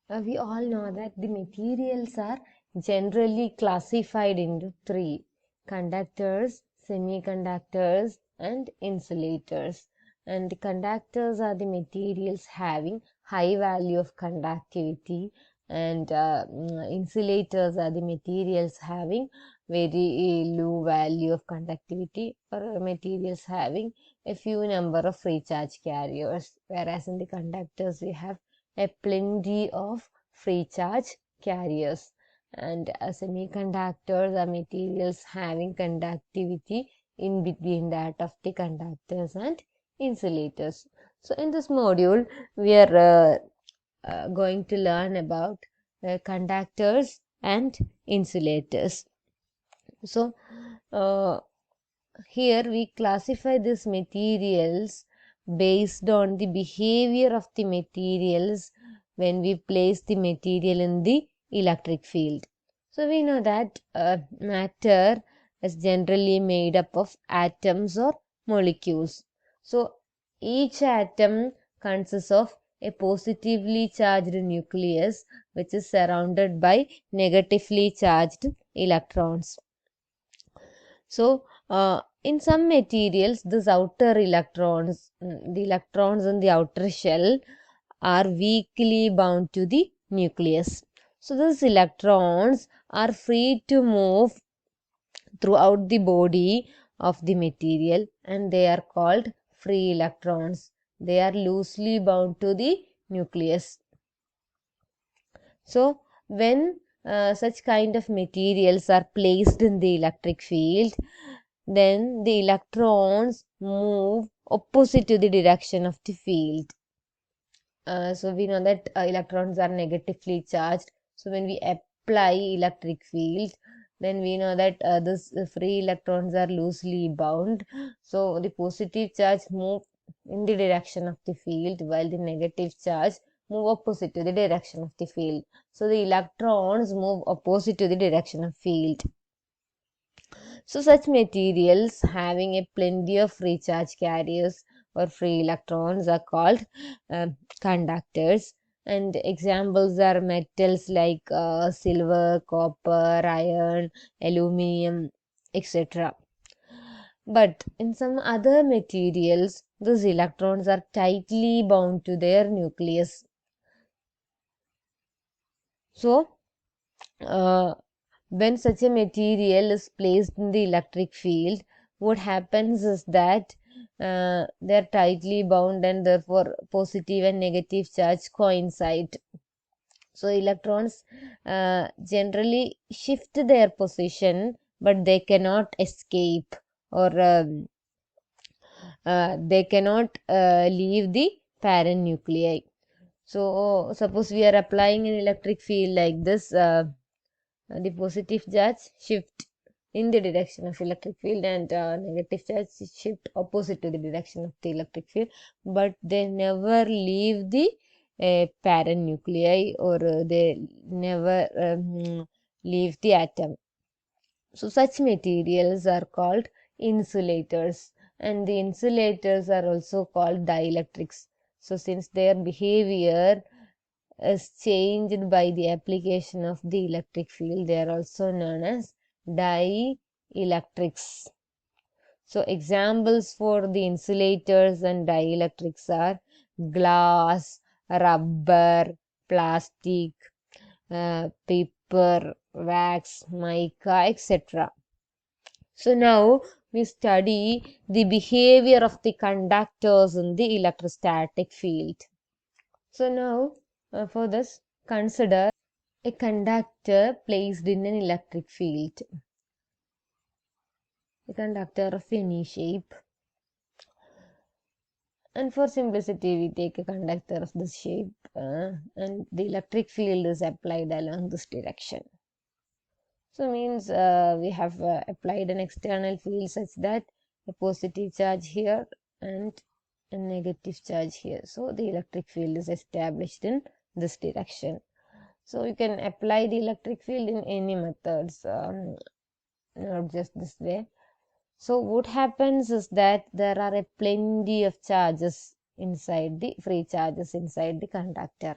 We all know that the materials are generally classified into three: conductors, semiconductors, and insulators. And the conductors are the materials having high value of conductivity, and insulators are the materials having very low value of conductivity, or materials having a few number of free charge carriers. Whereas in the conductors we have a plenty of free charge carriers, and semiconductors are materials having conductivity in between that of the conductors and insulators. So in this module we are going to learn about conductors and insulators. So uh, here we classify these materials based on the behavior of the materials when we place the material in the electric field. So we know that matter is generally made up of atoms or molecules. So each atom consists of a positively charged nucleus which is surrounded by negatively charged electrons. So, in some materials, these outer electrons, the electrons in the outer shell, are weakly bound to the nucleus. So, these electrons are free to move throughout the body of the material, and they are called free electrons. They are loosely bound to the nucleus. So, when such kind of materials are placed in the electric field, then the electrons move opposite to the direction of the field. So we know that electrons are negatively charged. So when we apply electric field, then we know that this free electrons are loosely bound. So the positive charge move in the direction of the field, while the negative charge move opposite to the direction of the field. So the electrons move opposite to the direction of field. So such materials having a plenty of free charge carriers or free electrons are called conductors. And examples are metals like silver, copper, iron, aluminium, etc. But in some other materials, those electrons are tightly bound to their nucleus. So, when such a material is placed in the electric field, what happens is that they are tightly bound, and therefore positive and negative charge coincide. So electrons generally shift their position, but they cannot escape, or they cannot leave the parent nuclei. So suppose we are applying an electric field like this, the positive charge shift in the direction of electric field, and negative charge shift opposite to the direction of the electric field, but they never leave the parent nuclei, or they never leave the atom. So such materials are called insulators, and the insulators are also called dielectrics. So since their behavior is changed by the application of the electric field, they are also known as dielectrics. So examples for the insulators and dielectrics are glass, rubber, plastic, paper, wax, mica, etc. So now we study the behavior of the conductors in the electrostatic field. So now for this, consider a conductor placed in an electric field. A conductor of any shape. And for simplicity, we take a conductor of this shape, and the electric field is applied along this direction. So means we have applied an external field such that a positive charge here and a negative charge here. So the electric field is established in this direction. So you can apply the electric field in any methods, not just this way. So what happens is that there are a plenty of charges inside the free charges inside the conductor.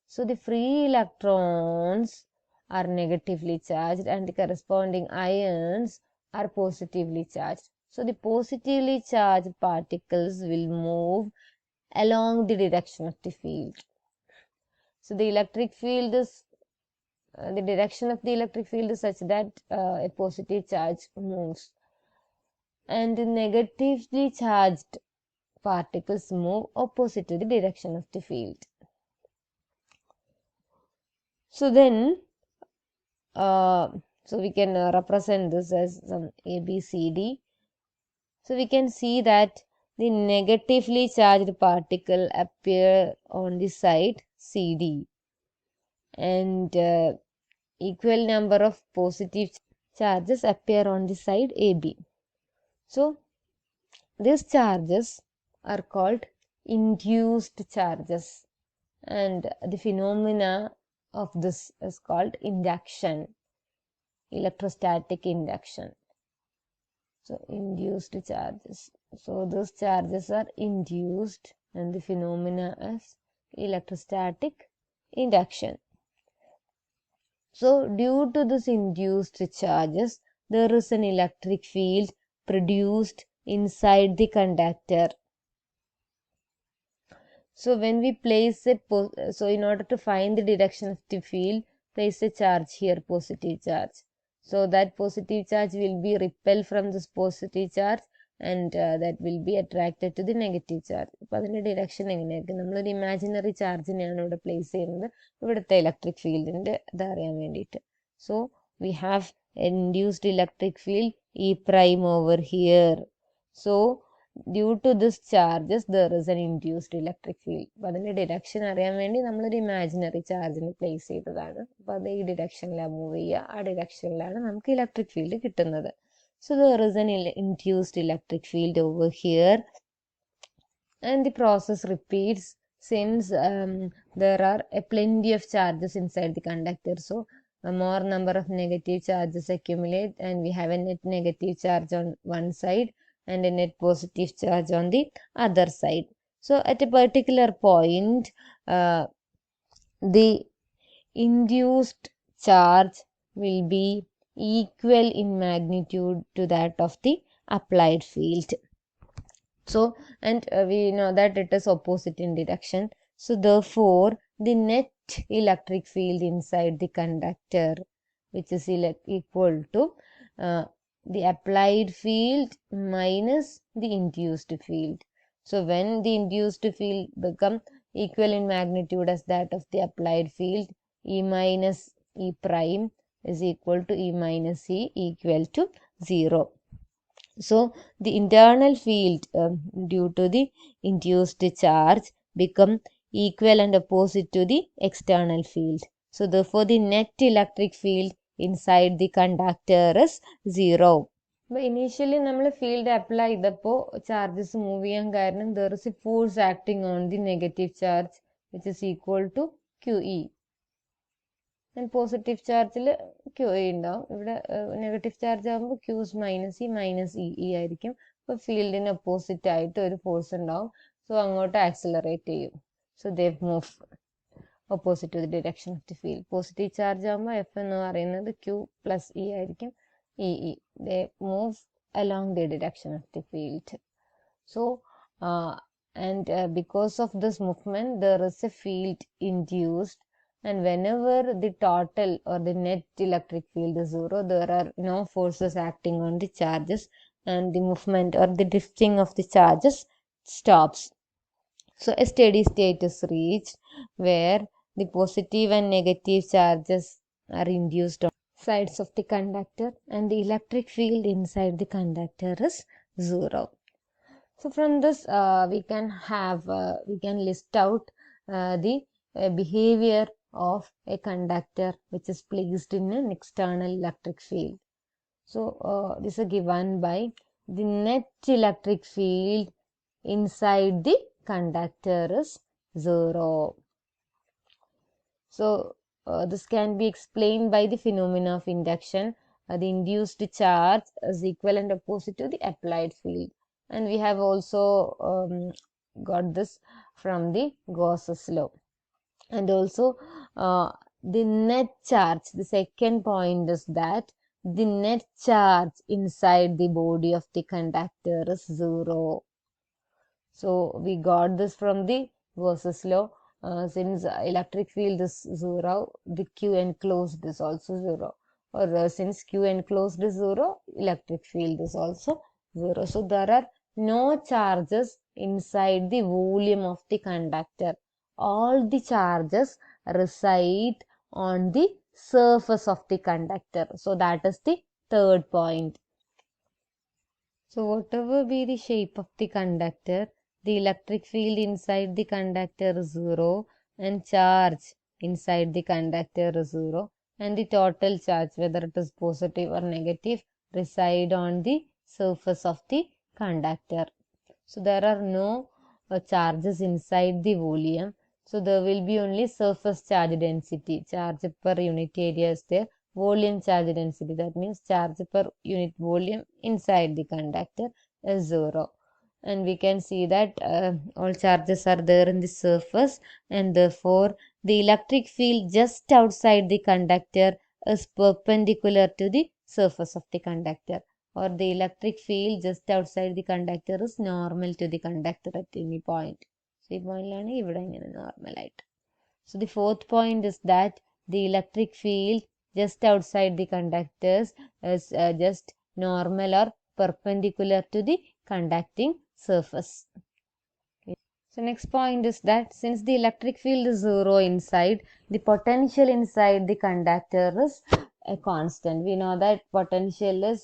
So the free electrons are negatively charged and the corresponding ions are positively charged. So the positively charged particles will move along the direction of the field. So the electric field is the direction of the electric field is such that a positive charge moves, and the negatively charged particles move opposite to the direction of the field. So then, so we can represent this as some A, B, C, D. So we can see that the negatively charged particle appear on the side CD, and equal number of positive charges appear on the side AB. So these charges are called induced charges, and the phenomena of this is called induction, electrostatic induction. So induced charges. So those charges are induced and the phenomena is electrostatic induction. So due to this induced charges, there is an electric field produced inside the conductor. So when we place so in order to find the direction of the field, place a charge here, positive charge. So that positive charge will be repelled from this positive charge and that will be attracted to the negative charge. അപ്പോൾ അതിൻ്റെ direction എങ്ങനെയായിരിക്കും? നമ്മളൊരു imaginary ചാർജിനെയാണ് ഇവിടെ place ചെയ്യുന്നത്, ഇവിടുത്തെ electric ഫീൽഡിൻ്റെ ഇതറിയാൻ വേണ്ടിയിട്ട്. So we have induced electric field E prime over here. So due to this charges there is an induced electric field. അപ്പോൾ അതിൻ്റെ ഡിറക്ഷൻ അറിയാൻ വേണ്ടി നമ്മളൊരു ഇമാജിനറി ചാർജിന് പ്ലേസ് ചെയ്തതാണ്. അപ്പോൾ അത് ഈ ഡിറക്ഷനിലാണ് മൂവ് ചെയ്യുക, ആ ഡിറക്ഷനിലാണ് നമുക്ക് ഇലക്ട്രിക് ഫീൽഡ് കിട്ടുന്നത്. So there is an induced electric field over here, and the process repeats since there are plenty of charges inside the conductor. So a more number of negative charges accumulate, and we have a net negative charge on one side and a net positive charge on the other side. So at a particular point, the induced charge will be equal in magnitude to that of the applied field. So, and we know that it is opposite in direction. So therefore, the net electric field inside the conductor, which is equal to the applied field minus the induced field. So when the induced field become equal in magnitude as that of the applied field, E minus E prime is equal to E minus E equal to 0. So the internal field due to the induced charge become equal and opposite to the external field. So therefore the net electric field inside the conductor is 0. അപ്പോൾ initially നമ്മൾ field apply ചെയ്തപ്പോൾ charges move ചെയ്യാൻ കാരണം there is a force acting on the negative charge which is equal to QE. And positive ചാർജിൽ QE ഉണ്ടാവും. ഇവിടെ negative charge ആകുമ്പോൾ Q's minus E ആയിരിക്കും. അപ്പോൾ ഫീൽഡിന് ഒപ്പോസിറ്റ് ആയിട്ട് ഒരു ഫോഴ്സ് ഉണ്ടാവും. സോ അങ്ങോട്ട് ആക്സിലറേറ്റ് ചെയ്യും. So they move opposite to the direction of the field. Positive charge ആകുമ്പോൾ F എന്ന് പറയുന്നത് Q plus E ആയിരിക്കും. EE. They move along the direction of the field. So, because of this movement, there is a field induced, and whenever the total or the net electric field is 0, there are no forces acting on the charges, and the movement or the drifting of the charges stops. So a steady state is reached where the positive and negative charges are induced on sides of the conductor and the electric field inside the conductor is 0. So from this we can list out the behavior of a conductor which is placed in an external electric field. So this is given by the net electric field inside the conductor is 0. So this can be explained by the phenomena of induction. The induced charge is equal and opposite to the applied field, and we have also got this from the Gauss's law. And also the net charge, the second point is that the net charge inside the body of the conductor is 0. So we got this from the Versus law. Since electric field is 0, the Q enclosed is also 0. Or since Q enclosed is 0, electric field is also 0. So there are no charges inside the volume of the conductor. All the charges reside on the surface of the conductor. So that is the third point. So whatever be the shape of the conductor, the electric field inside the conductor is 0 and charge inside the conductor is 0, and the total charge, whether it is positive or negative, reside on the surface of the conductor. So there are no charges inside the volume. So there will be only surface charge density, charge per unit area is there. Volume charge density, that means charge per unit volume inside the conductor is 0. And we can see that all charges are there in the surface, and therefore the electric field just outside the conductor is perpendicular to the surface of the conductor, or the electric field just outside the conductor is normal to the conductor at any point. So ഈ പോയിന്റിലാണ് ഇവിടെ ഇങ്ങനെ normal ആയിട്ട്. So the fourth point is that the electric field just outside the conductors is just normal or perpendicular to the conducting surface. So next point is that since the electric field is 0 inside, the potential inside the conductor is a constant. We know that potential is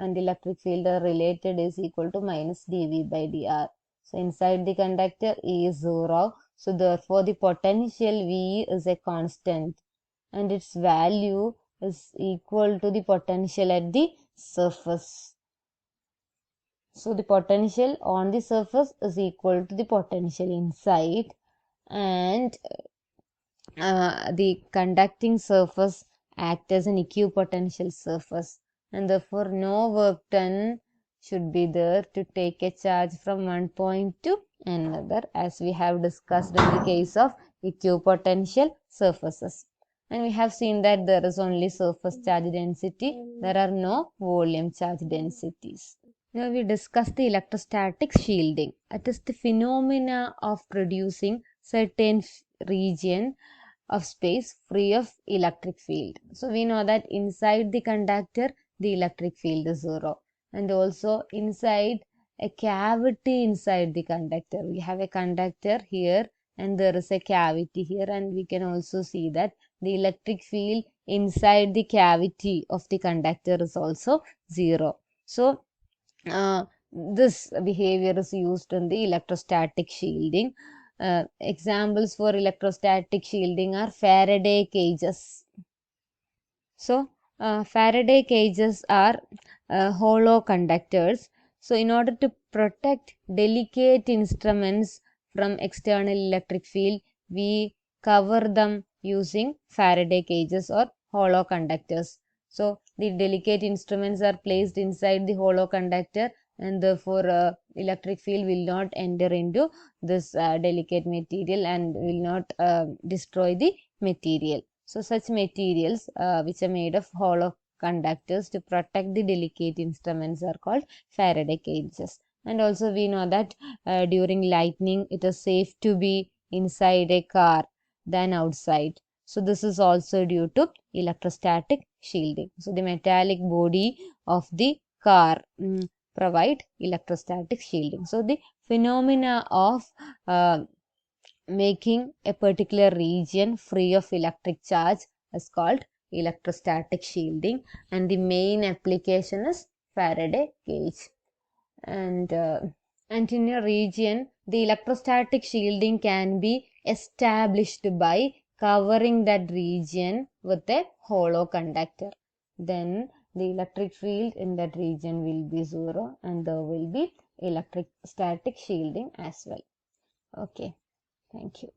and electric field are related is equal to minus dV by dr. So inside the conductor E is 0. So therefore the potential V is a constant, and its value is equal to the potential at the surface. So the potential on the surface is equal to the potential inside, and the conducting surface act as an equipotential surface, and therefore no work done should be there to take a charge from one point to another, as we have discussed in the case of equipotential surfaces. And we have seen that there is only surface charge density, there are no volume charge densities. Now we discuss the electrostatic shielding. It is the phenomena of producing certain region of space free of electric field. So we know that inside the conductor the electric field is 0, and also inside a cavity inside the conductor. We have a conductor here and there is a cavity here, and we can also see that the electric field inside the cavity of the conductor is also 0. So this behavior is used in the electrostatic shielding. Examples for electrostatic shielding are Faraday cages. So Faraday cages are hollow conductors. So in order to protect delicate instruments from external electric field, we cover them using Faraday cages or hollow conductors. So the delicate instruments are placed inside the hollow conductor, and therefore electric field will not enter into this delicate material and will not destroy the material. So such materials which are made of hollow conductors to protect the delicate instruments are called Faraday cages. And also we know that during lightning it is safe to be inside a car than outside. So this is also due to electrostatic shielding. So the metallic body of the car provide electrostatic shielding. So the phenomena of making a particular region free of electric charge is called electrostatic shielding, and the main application is Faraday cage. And in a region the electrostatic shielding can be established by covering that region with a hollow conductor. Then the electric field in that region will be 0, and there will be electrostatic shielding as well. Okay, thank you.